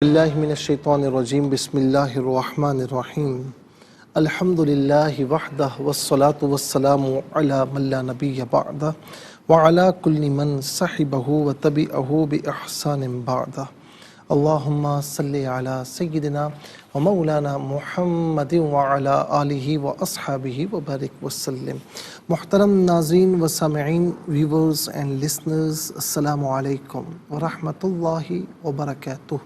باللہ من الشیطان الرجیم بسم اللہ الرحمن الرحیم الحمد للہ وحدہ والصلاة والسلام علی من لا نبی بعدہ وعلی کل من صحبہ وتبعہ بإحسان بعدہ اللہم صلی علی سیدنا ومولانا محمد وعلی آلہ واصحابہ وبارک وسلم۔ محترم ناظرین و سامعین، ویورز اینڈ لسنرز، السلام علیکم ورحمۃ اللہ وبرکاتہ۔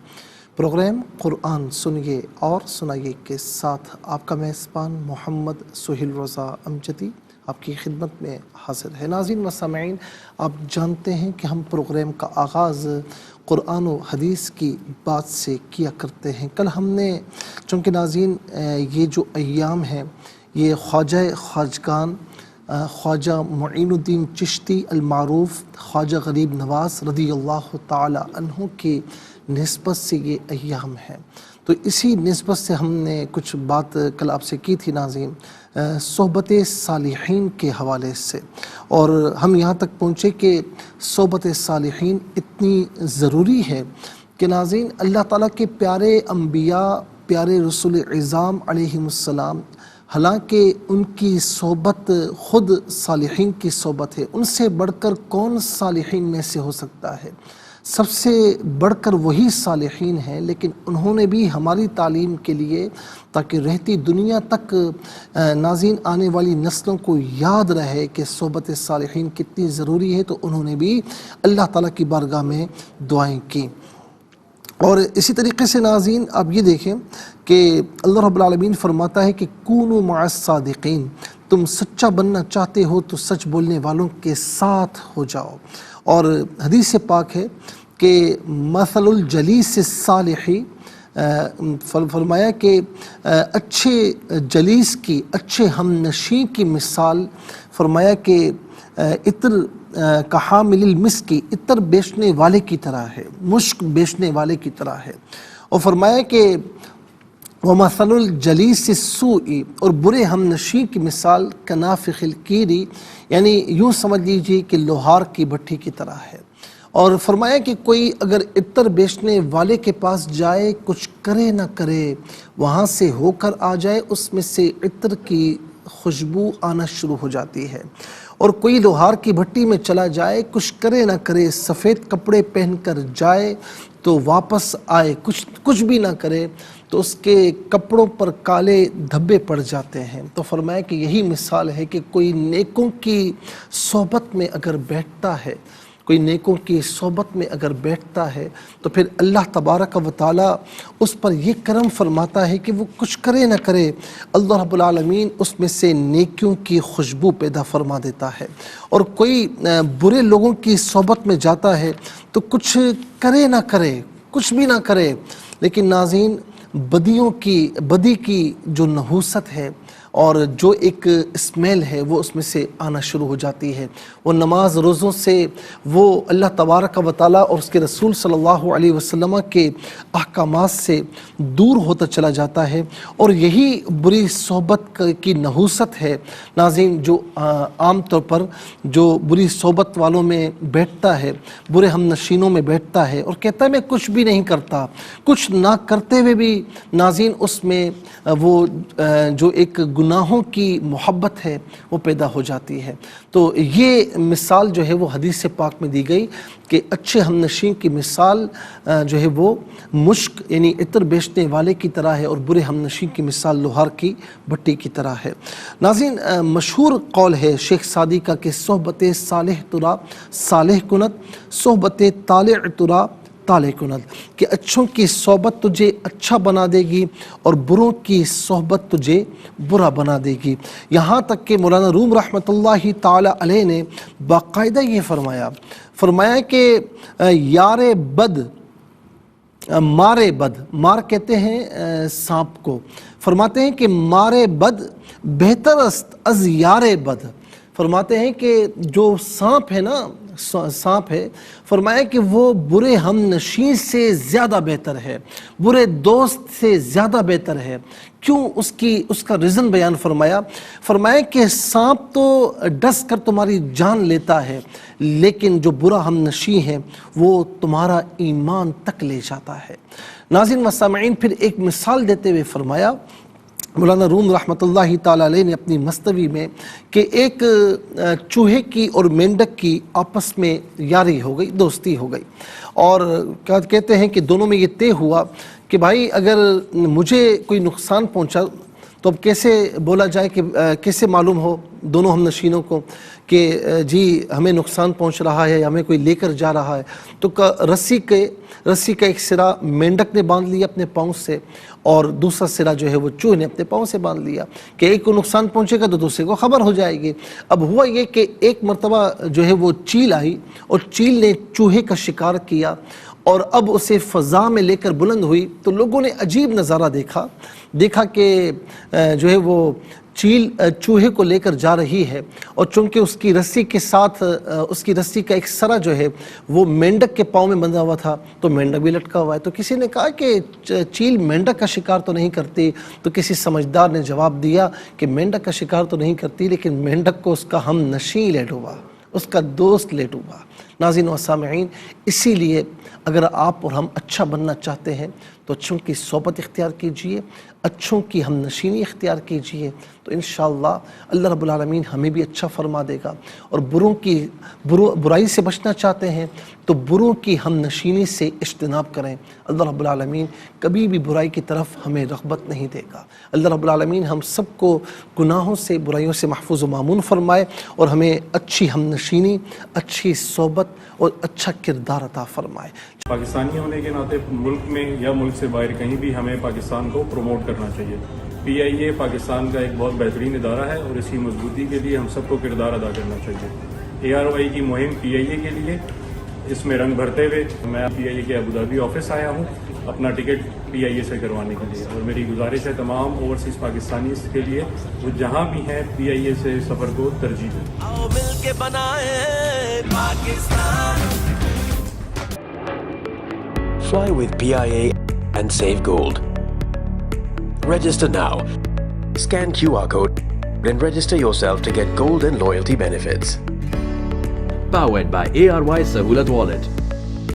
پروگرام قرآن سنیے اور سنائیے کے ساتھ آپ کا میزبان محمد سہیل رضا امجدی آپ کی خدمت میں حاضر ہے۔ ناظرین و سامعین، آپ جانتے ہیں کہ ہم پروگرام کا آغاز قرآن و حدیث کی بات سے کیا کرتے ہیں۔ کل ہم نے، چونکہ ناظرین یہ جو ایام ہیں یہ خواجہ خواجگان خواجہ معین الدین چشتی المعروف خواجہ غریب نواز رضی اللہ تعالی عنہ کی نسبت سے یہ ایام ہیں، تو اسی نسبت سے ہم نے کچھ بات کل آپ سے کی تھی ناظرین صحبت صالحین کے حوالے سے، اور ہم یہاں تک پہنچے کہ صحبت صالحین اتنی ضروری ہے کہ ناظرین اللہ تعالیٰ کے پیارے انبیاء، پیارے رسول اعظام علیہم السلام، حالانکہ ان کی صحبت خود صالحین کی صحبت ہے، ان سے بڑھ کر کون صالحین میں سے ہو سکتا ہے؟ سب سے بڑھ کر وہی صالحین ہیں، لیکن انہوں نے بھی ہماری تعلیم کے لیے، تاکہ رہتی دنیا تک ناظرین آنے والی نسلوں کو یاد رہے کہ صحبت صالحین کتنی ضروری ہے، تو انہوں نے بھی اللہ تعالیٰ کی بارگاہ میں دعائیں کی۔ اور اسی طریقے سے ناظرین آپ یہ دیکھیں کہ اللہ رب العالمین فرماتا ہے کہ کونوا مع الصادقین، تم سچا بننا چاہتے ہو تو سچ بولنے والوں کے ساتھ ہو جاؤ۔ اور حدیث پاک ہے کہ مثل الجلیس الصالح، فرمایا کہ اچھے جلیس کی، اچھے ہم نشین کی مثال، فرمایا کہ عطر کا حامل المسک کی، عطر بیچنے والے کی طرح ہے، مشک بیچنے والے کی طرح ہے۔ اور فرمایا کہ وَمَثَلُ الْجَلِيسِ السُّوءِ، اور برے ہم نشین کی مثال کَنَافِخِ الْقِیرِ، یعنی یوں سمجھ لیجیے کہ لوہار کی بھٹی کی طرح ہے۔ اور فرمایا کہ کوئی اگر عطر بیچنے والے کے پاس جائے، کچھ کرے نہ کرے، وہاں سے ہو کر آ جائے، اس میں سے عطر کی خوشبو آنا شروع ہو جاتی ہے۔ اور کوئی لوہار کی بھٹی میں چلا جائے، کچھ کرے نہ کرے، سفید کپڑے پہن کر جائے تو واپس آئے، کچھ بھی نہ کرے تو اس کے کپڑوں پر کالے دھبے پڑ جاتے ہیں۔ تو فرمایا کہ یہی مثال ہے کہ کوئی نیکوں کی صحبت میں اگر بیٹھتا ہے، کوئی نیکوں کی صحبت میں اگر بیٹھتا ہے تو پھر اللہ تبارک و تعالیٰ اس پر یہ کرم فرماتا ہے کہ وہ کچھ کرے نہ کرے، اللہ رب العالمین اس میں سے نیکیوں کی خوشبو پیدا فرما دیتا ہے۔ اور کوئی برے لوگوں کی صحبت میں جاتا ہے تو کچھ کرے نہ کرے، کچھ بھی نہ کرے، لیکن ناظرین بدی کی جو نحوست ہے اور جو ایک اسمیل ہے وہ اس میں سے آنا شروع ہو جاتی ہے۔ وہ نماز روزوں سے، وہ اللہ تبارک و تعالیٰ اور اس کے رسول صلی اللہ علیہ وسلم کے احکامات سے دور ہوتا چلا جاتا ہے، اور یہی بری صحبت کی نحوست ہے ناظرین، جو عام طور پر جو بری صحبت والوں میں بیٹھتا ہے، برے ہم نشینوں میں بیٹھتا ہے اور کہتا ہے میں کچھ بھی نہیں کرتا، کچھ نہ کرتے ہوئے بھی ناظرین اس میں وہ جو ایک گناہوں کی محبت ہے وہ پیدا ہو جاتی ہے۔ تو یہ مثال جو ہے وہ حدیث پاک میں دی گئی کہ اچھے ہم نشین کی مثال جو ہے وہ مشک یعنی عطر بیچنے والے کی طرح ہے، اور برے ہم نشین کی مثال لوہار کی بھٹی کی طرح ہے۔ ناظرین مشہور قول ہے شیخ سعدی کا کہ صحبت صالح ترا صالح کند، صحبت طالع ترا طالع کند، کہ اچھوں کی صحبت تجھے اچھا بنا دے گی اور بروں کی صحبت تجھے برا بنا دے گی۔ یہاں تک کہ مولانا روم رحمۃ اللہ تعالی علیہ نے باقاعدہ یہ فرمایا کہ یار بد مارے بد، مار کہتے ہیں سانپ کو، فرماتے ہیں کہ مارے بد بہتر است از یار بد، فرماتے ہیں کہ جو سانپ ہے نا، سانپ ہے، فرمایا کہ وہ برے ہم نشین سے زیادہ بہتر ہے، برے دوست سے زیادہ بہتر ہے۔ کیوں؟ اس کا ریزن بیان فرمایا کہ سانپ تو ڈس کر تمہاری جان لیتا ہے، لیکن جو برا ہم نشیں ہے وہ تمہارا ایمان تک لے جاتا ہے۔ ناظرین و سامعین، پھر ایک مثال دیتے ہوئے فرمایا مولانا روم رحمۃ اللہ تعالیٰ علیہ نے اپنی مصنوی میں کہ ایک چوہے کی اور مینڈک کی آپس میں یاری ہو گئی، دوستی ہو گئی، اور کہتے ہیں کہ دونوں میں یہ طے ہوا کہ بھائی اگر مجھے کوئی نقصان پہنچا تو اب کیسے بولا جائے کہ کیسے معلوم ہو دونوں ہم نشینوں کو کہ جی ہمیں نقصان پہنچ رہا ہے، ہمیں کوئی لے کر جا رہا ہے. تو رسی کا ایک سرا مینڈک نے باندھ لیا اپنے پاؤں سے، اور دوسرا سرا جو ہے وہ چوہے نے اپنے پاؤں سے باندھ لیا کہ ایک کو نقصان پہنچے گا تو دوسرے کو خبر ہو جائے گی. اب ہوا یہ کہ ایک مرتبہ جو ہے وہ چیل آئی اور چیل نے چوہے کا شکار کیا، اور اب اسے فضا میں لے کر بلند ہوئی تو لوگوں نے عجیب نظارہ دیکھا کہ جو ہے وہ چیل چوہے کو لے کر جا رہی ہے، اور چونکہ اس کی رسی کے ساتھ اس کی رسی کا ایک سرا جو ہے وہ مینڈک کے پاؤں میں بندھا ہوا تھا، تو مینڈک بھی لٹکا ہوا ہے. تو کسی نے کہا کہ چیل مینڈک کا شکار تو نہیں کرتی، تو کسی سمجھدار نے جواب دیا کہ مینڈک کا شکار تو نہیں کرتی، لیکن مینڈک کو اس کا ہم نشیں لے ڈوبا، اس کا دوست لے ڈوبا. ناظرین و سامعین، اسی لیے اگر آپ اور ہم اچھا بننا چاہتے ہیں تو اچھوں کی صحبت اختیار کیجئے، اچھوں کی ہم نشینی اختیار کیجئے، تو انشاءاللہ اللہ رب العالمین ہمیں بھی اچھا فرما دے گا. اور برائی سے بچنا چاہتے ہیں تو بروں کی ہم نشینی سے اجتناب کریں. اللہ رب العالمین کبھی بھی برائی کی طرف ہمیں رغبت نہیں دے گا. اللہ رب العالمین ہم سب کو گناہوں سے، برائیوں سے محفوظ و معمون فرمائے، اور ہمیں اچھی ہم نشینی، اچھی صحبت اور اچھا کردار عطا فرمائے. پاکستانی ہونے کے ناطے ملک میں یا ملک سے باہر کہیں بھی ہمیں پاکستان کو پروموٹ کرنا چاہیے. پی آئی اے پاکستان کا ایک بہت بہترین ادارہ ہے، اور اس کی مضبوطی کے لیے ہم سب کو کردار ادا کرنا چاہیے. اے آر وائی کی مہم پی آئی اے کے لیے اس میں رنگ بھرتے ہوئے میں پی آئی اے کے ابوظہبی آفس آیا ہوں اپنا ٹکٹ پی آئی اے سے کروانے کے لیے. اور میری گزارش ہے تمام اوورسیز پاکستانی کے لیے وہ جہاں بھی ہیں پی آئی اے سے سفر کو ترجیح دیں. آؤ مل کے بنائیں Pakistan. Fly with PIA and save gold. Register now. Scan QR code and register yourself to get gold and loyalty benefits. Powered by ARY Sahulat Wallet.